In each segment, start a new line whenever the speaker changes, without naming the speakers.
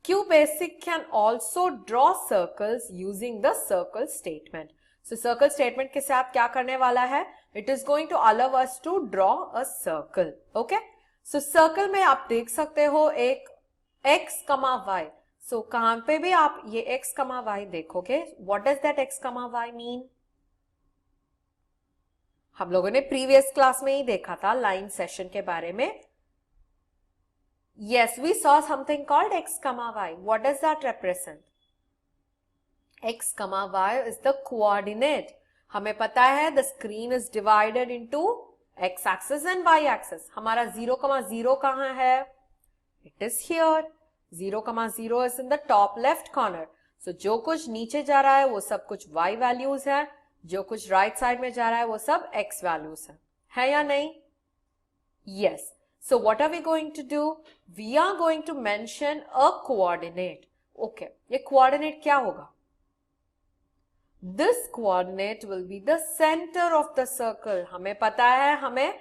QBasic can also draw circles using the circle statement. So circle statement के साथ क्या करने वाला है? It is going to allow us to draw a circle. Okay? So circle में आप देख सकते हो एक x, y. So कहाँ पे भी आप ये x, y देखोगे, what does that x, y mean? हम लोगों ने प्रीवियस क्लास में ही देखा था लाइन सेशन के बारे में. Yes, we saw something called x, y. What does that represent? X, y is the coordinate. हमें पता है the screen is divided into x axis and y axis. हमारा 0, 0 कहाँ है? It is here. 0, 0 is in the top left corner. So जो कुछ नीचे जा रहा है वो सब कुछ y values है, जो कुछ right side में जा रहा है वो सब x values है या नहीं? Yes. So what are we going to do? We are going to mention a coordinate. Okay. ये coordinate क्या होगा? This coordinate will be the center of the circle. हमें पता है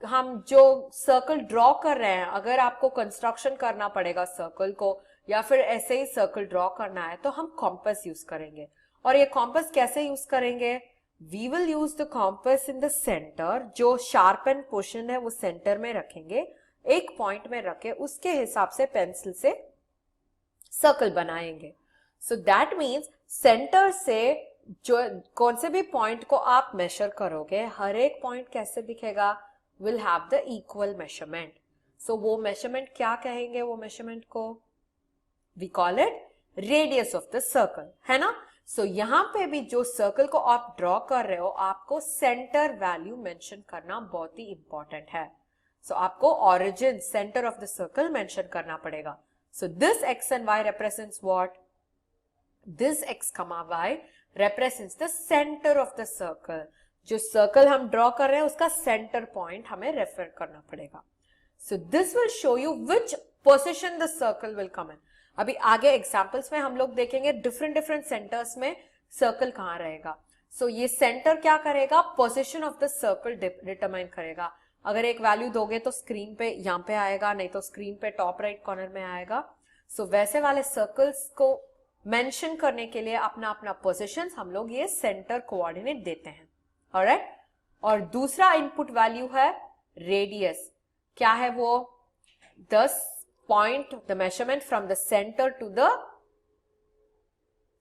हम जो सर्कल ड्रॉ कर रहे हैं, अगर आपको कंस्ट्रक्शन करना पड़ेगा सर्कल को या फिर ऐसे ही सर्कल ड्रॉ करना है तो हम कॉम्पस यूज करेंगे. और ये कॉम्पस कैसे यूज करेंगे? We will use the compass in the center. जो शार्प एंड पोर्शन है वो सेंटर में रखेंगे, एक पॉइंट में रखे उसके हिसाब से पेंसिल से सर्कल बनाएंगे. So that means सेंटर से जो कौन से भी पॉइंट को आप मेजर करोगे, हर एक पॉइंट कैसे दिखेगा? Will have the equal measurement. So वो मेजरमेंट क्या कहेंगे? वो मेजरमेंट को we call it radius of the circle, है ना? So यहाँ पे भी जो सर्कल को आप ड्रॉ कर रहे हो, आपको सेंटर वैल्यू मेंशन करना बहुत ही इंपॉर्टेंट है. So आपको origin, center of the circle mention करना पड़ेगा. So this x and y represents what? This x, y represents the center of the circle. जो सर्कल हम ड्रॉ कर रहे हैं उसका सेंटर पॉइंट हमें रेफर करना पड़ेगा. So this will show you which position the circle will come in. अभी आगे एग्जाम्पल्स में हम लोग देखेंगे डिफरेंट सेंटर्स में सर्कल कहाँ रहेगा. सो ये सेंटर क्या करेगा? Position of the circle determine करेगा. अगर एक वैल्यू दोगे तो स्क्रीन पे यहाँ पे आएगा, नहीं तो स्क्रीन पे टॉप राइट कॉर्नर में आएगा. सो वैसे वाले सर्कल्स को मेंशन करने के लिए अपना अपना पोजीशन हम लोग ये सेंटर कोऑर्डिनेट देते हैं. ऑलराइट. और दूसरा इनपुट वैल्यू है रेडियस. क्या है वो? 10 point the measurement from the center to the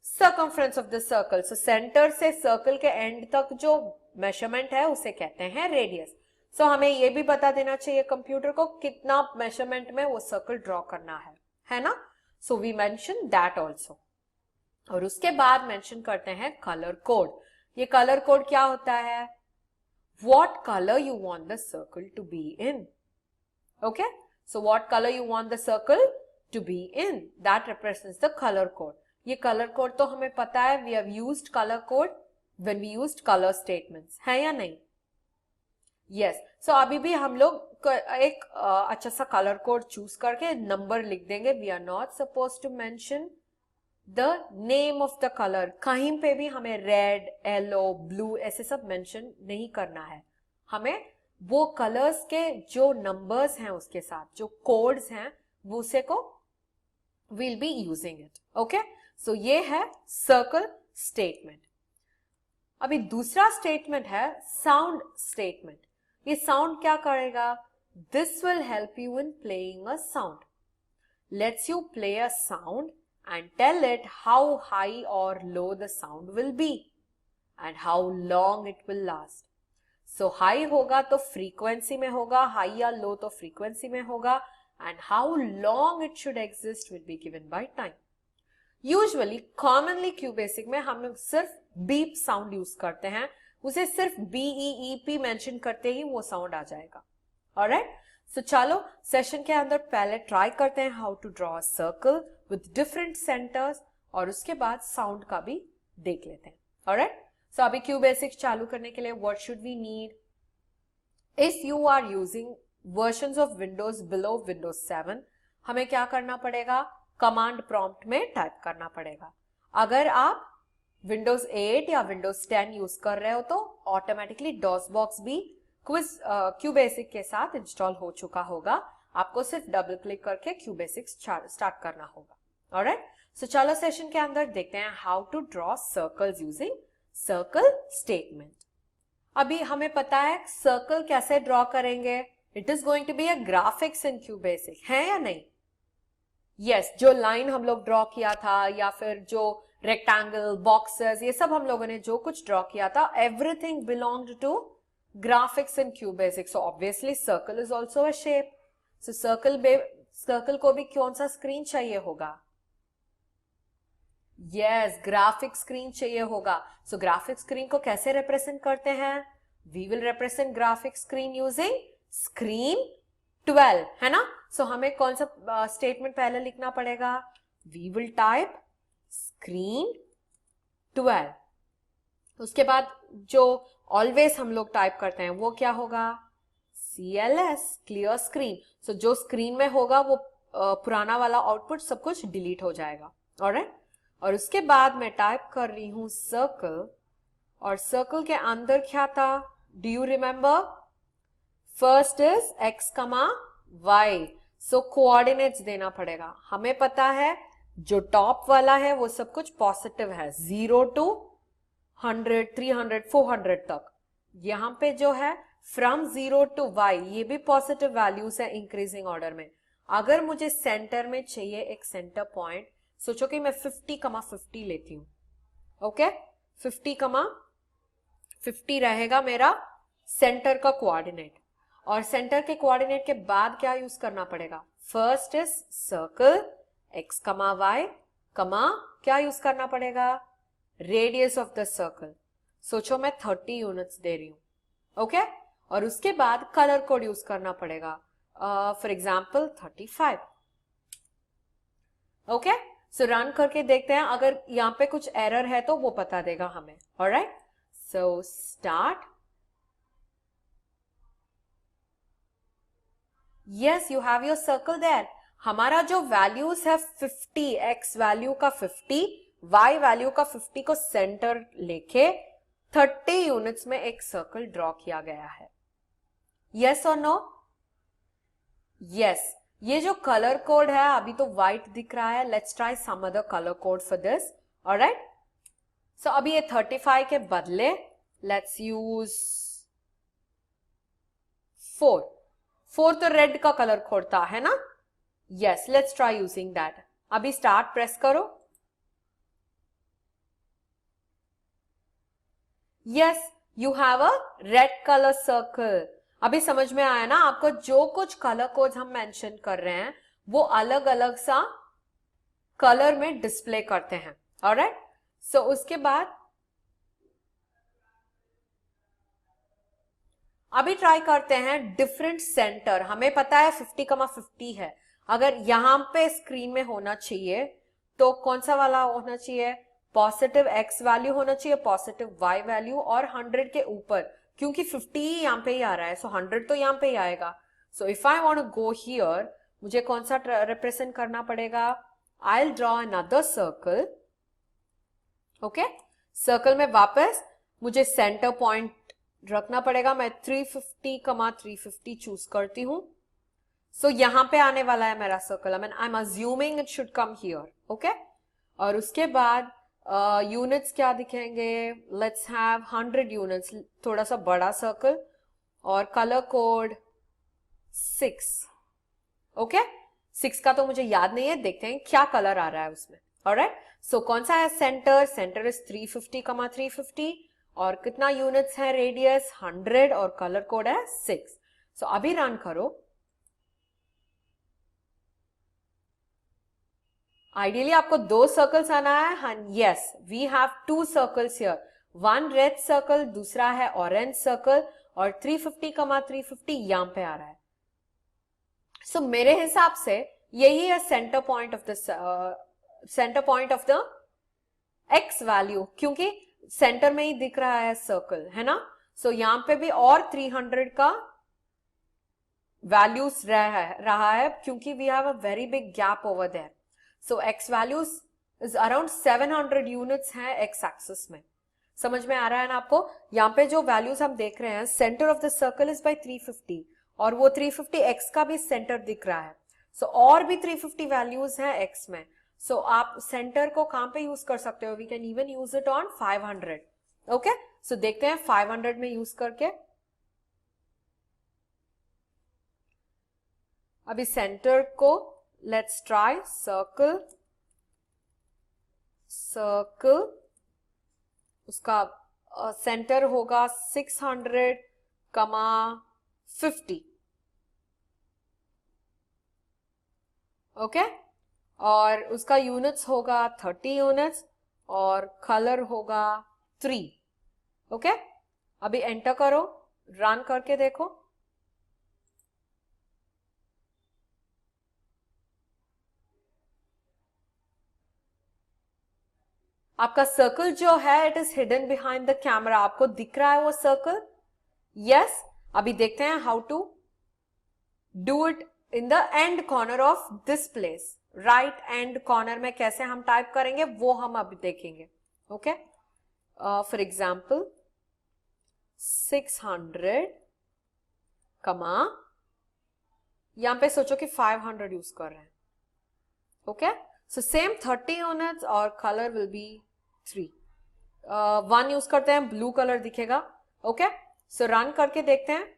circumference of the circle. So center से circle के end तक जो measurement है उसे कहते हैं radius. So हमें ये भी बता देना चाहिए कंप्यूटर को कितना measurement में वो circle draw करना है ना? So we mention that also. और उसके बाद mention करते हैं color code. ये color code क्या होता है? What color you want the circle to be in? Okay? So what color you want the circle to be in? That represents the color code. ये color code तो हमें पता है. We have used color code when we used color statements. है या नहीं? Yes. So अभी भी हम लोग एक अच्छा सा color code choose करके नंबर लिख देंगे. We are not supposed to mention the name of the color. कहीं पे भी हमें red, yellow, blue ऐसे सब mention नहीं करना है. हमें वो कलर्स के जो नंबर्स हैं उसके साथ जो कोड्स हैं वो उसे को we'll be using it. Okay? So ये है सर्कल स्टेटमेंट. अभी दूसरा स्टेटमेंट है साउंड स्टेटमेंट. ये साउंड क्या करेगा? This will help you in playing a sound. Lets you play a sound and tell it how high or low the sound will be and how long it will last. So high होगा तो frequency में होगा, high या low तो frequency में होगा, and how long it should exist will be given by time. Usually, commonly QBasic में हम लोग सिर्फ beep sound use करते हैं, उसे सिर्फ BEEP mention करते ही वो sound आ जाएगा. Alright? So चलो सेशन के अंदर पहले ट्राई करते हैं how to draw a circle with different centers और उसके बाद sound का भी देख लेते हैं. Alright? So अभी QBasic चालू करने के लिए what should we need? If you are using versions of Windows below Windows 7, हमें क्या करना पड़ेगा? कमांड प्रॉम्प्ट में टाइप करना पड़ेगा. अगर आप Windows 8 या Windows 10 यूज कर रहे हो तो ऑटोमेटिकली DOSBox भी QBasic के साथ इंस्टॉल हो चुका होगा. आपको सिर्फ डबल क्लिक करके QBasic स्टार्ट करना होगा. ऑलराइट, सो चलो सेशन के अंदर देखते हैं how to draw circles using circle statement. अभी हमें पता है सर्कल कैसे ड्रॉ करेंगे, it is going to be a graphics in QBasic, है या नहीं? यस, जो लाइन हम लोग ड्रॉ किया था या फिर जो रेक्टेंगल, बॉक्सेस, ये सब हम लोगों ने जो कुछ ड्रॉ किया था, everything belonged to graphics in QBasic, so obviously circle is also a shape. So circle को भी कौन सा स्क्रीन चाहिए होगा? यस, ग्राफिक स्क्रीन चाहिए होगा। सो ग्राफिक स्क्रीन को कैसे रिप्रेजेंट करते हैं? We will represent graphic screen using screen 12, है ना? सो हमें कौन सा स्टेटमेंट पहले लिखना पड़ेगा? We will type screen 12। उसके बाद जो ऑलवेज हम लोग टाइप करते हैं वो क्या होगा? CLS, clear screen. सो जो स्क्रीन में होगा वो पुराना वाला आउटपुट सब कुछ डिलीट हो जाएगा, ऑलराइट। और उसके बाद मैं टाइप कर रही हूं सर्कल, और सर्कल के अंदर क्या था? Do you remember? First is x, y, so coordinates देना पड़ेगा। हमें पता है जो टॉप वाला है वो सब कुछ पॉजिटिव है, 0 to 100, 300, 400 तक। यहां पे जो है फ्रॉम 0 to y, ये भी पॉजिटिव वैल्यूज है इंक्रीजिंग ऑर्डर में। अगर मुझे सेंटर में चाहिए एक सेंटर पॉइंट, सोचो कि मैं 50, 50 लेती हूं, ओके? 50, 50 रहेगा मेरा सेंटर का कोऑर्डिनेट, और सेंटर के कोऑर्डिनेट के बाद क्या यूज करना पड़ेगा? First is circle x, y, क्या यूज करना पड़ेगा? Radius of the circle. सोचो मैं 30 यूनिट्स दे रही हूं, ओके? और उसके बाद कलर कोड यूज करना पड़ेगा, for example 35, okay? So run करके देखते हैं, अगर यहां पे कुछ एरर है तो वो बता देगा हमें, alright? So start. Yes, you have your circle there. हमारा जो वैल्यूज है 50, x वैल्यू का 50, y वैल्यू का 50 को सेंटर लेके 30 यूनिट्स में एक सर्कल ड्रॉ किया गया है। यस और नो? यस। ये जो कलर कोड है अभी तो व्हाइट दिख रहा है, let's try some other colour code for this, alright? So अभी ये 35 के बदले लेट्स यूज 4। 4 तो रेड का कलर कोड था, है ना? Yes, let's try using that. अभी स्टार्ट प्रेस करो। Yes, you have a red colour circle. अभी समझ में आया ना आपको? जो कुछ कलर कोड हम मेंशन कर रहे हैं वो अलग अलग सा कलर में डिस्प्ले करते हैं, ऑलराइट? सो उसके बाद अभी ट्राई करते हैं डिफरेंट सेंटर। हमें पता है 50, 50 है, अगर यहां पे स्क्रीन में होना चाहिए तो कौन सा वाला होना चाहिए? पॉजिटिव x वैल्यू होना चाहिए, पॉजिटिव y वैल्यू, और 100 के ऊपर, क्योंकि 50 यहां पे ही आ रहा है, सो 100 तो यहां पे ही आएगा। So if I want to go here, मुझे कौन सा रिप्रेजेंट करना पड़ेगा? I will draw another circle, okay? Circle में वापस मुझे सेंटर पॉइंट रखना पड़ेगा। मैं 350, 350 चूज करती हूं। सो यहां पे आने वाला है मेरा circle, I am assuming it should come here, okay? और उसके बाद यूनिट्स क्या दिखेंगे? लेट्स हैव 100 यूनिट्स, थोड़ा सा बड़ा सर्कल, और कलर कोड 6, ओके? 6 का तो मुझे याद नहीं है, देखते हैं क्या कलर आ रहा है उसमें, ऑलराइट? सो कौन सा है सेंटर? सेंटर इज 350, 350, और कितना यूनिट्स है? रेडियस 100, और कलर कोड है 6। सो अभी रन करो। आइडियली आपको 2 सर्कल्स आना है। Yes, we have 2 circles here, 1 red circle, दूसरा है ऑरेंज सर्कल, और 350, 350 यहां पे आ रहा है। सो मेरे हिसाब से यही है centre point of the x value, क्योंकि सेंटर में ही दिख रहा है सर्कल, है ना? सो यहां पे भी और 300 का वैल्यूज रहा है, क्योंकि we have a very big gap over there. So x values is around 700 units हैं x एक्सिस में। समझ में आ रहा है ना आपको? यहाँ पे जो वैल्यूज हम देख रहे हैं, centre of the circle is by 350, और वो 350 x का भी सेंटर दिख रहा है। सो और भी 350 वैल्यूज हैं x में। सो आप सेंटर को कहां पे यूज कर सकते हो? We can even use it on 500. Okay, so देखते हैं 500 में यूज करके. अभी सेंटर को लेट्स ट्राई. सर्कल, सर्कल, उसका सेंटर होगा 600,50. ओके, और उसका यूनिट्स होगा 30 यूनिट्स और कलर होगा 3. ओके, अभी एंटर करो, रन करके देखो. आपका सर्कल जो है it is hidden behind the camera. आपको दिख रहा है वो सर्कल? यस. अभी देखते हैं how to do it in the end corner of this place. Right end corner में कैसे हम टाइप करेंगे वो हम अभी देखेंगे. ओके, फॉर एग्जाम्पल 600, कमा, यहां पे सोचो कि 500 यूज कर रहे हैं. ओके, सो सेम 30 यूनिट्स और कलर विल बी 3. 1 यूज करते हैं, ब्लू कलर दिखेगा. ओके, सो रन करके देखते हैं.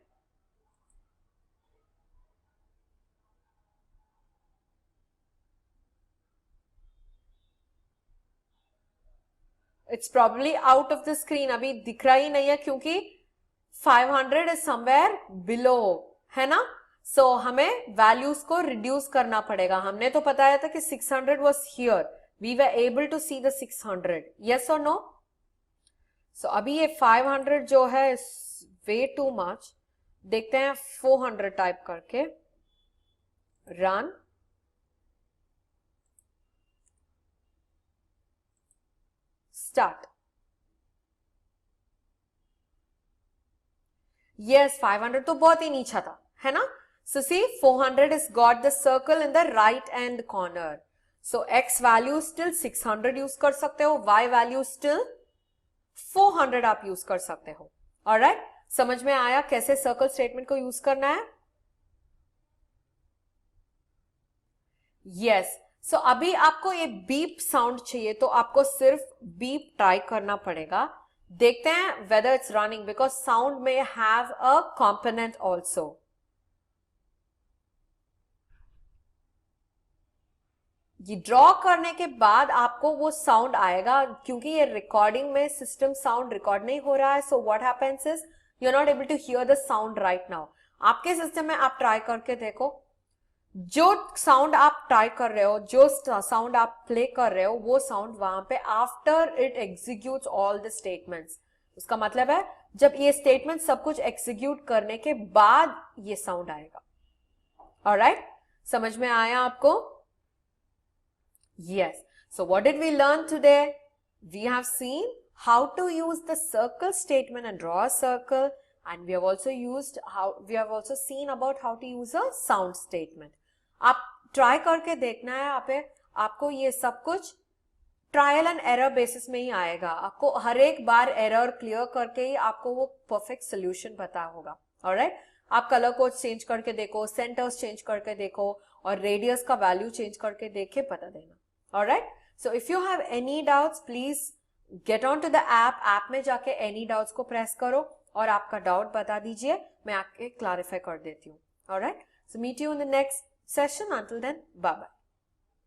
It's probably out of the screen. अभी दिख रहा ही नहीं है क्योंकि 500 इज समवेयर बिलो, है ना. सो हमें वैल्यूज को रिड्यूस करना पड़ेगा. हमने तो बताया था कि 600 was here. We were able to see the 600. Yes और नो? सो अभी ये 500 जो है वे टू मच. देखते हैं 400 टाइप करके. रन. स्टार्ट. यस, 500 तो बहुत ही नीचा था, है ना. So see, 400 is got the circle in the right hand corner. So x value still 600 use कर सकते हो, y value still 400 आप यूज कर सकते हो. ऑलराइट, समझ में आया कैसे सर्कल स्टेटमेंट को यूज करना है? यस. सो अभी आपको ये बीप साउंड चाहिए तो आपको सिर्फ बीप ट्राई करना पड़ेगा. देखते हैं whether it's running because sound may have a component also. ये ड्रॉ करने के बाद आपको वो साउंड आएगा. क्योंकि ये रिकॉर्डिंग में सिस्टम साउंड रिकॉर्ड नहीं हो रहा है, so what happens is you are not able to hear the sound right now. आपके सिस्टम में आप ट्राई करके देखो. जो साउंड आप ट्राई कर रहे हो, जो साउंड आप प्ले कर रहे हो, वो साउंड वहां पे after it executes all the statements. उसका मतलब है जब ये स्टेटमेंट सब कुछ एग्जीक्यूट करने के बाद ये साउंड आएगा. ऑलराइट, समझ में आया आपको? Yes. So what did we learn today? We have seen how to use the circle statement and draw a circle, and we have also seen about how to use a sound statement. आप try करके देखना है. आपको ये सब कुछ trial and error basis में ही आएगा. आपको हर एक बार एरर क्लियर करके ही आपको वो परफेक्ट सोल्यूशन पता होगा. ऑलराइट, आप कलर कोड चेंज करके देखो, सेंटर्स चेंज करके देखो और रेडियस का वैल्यू चेंज करके देखे पता देना. Alright, so if you have any doubts, please get on to the app. App में जाके any doubts को प्रेस करो और आपका डाउट बता दीजिए, मैं आपके क्लैरिफाई कर देती हूँ. Alright, so meet you in the next session. Until then, bye bye.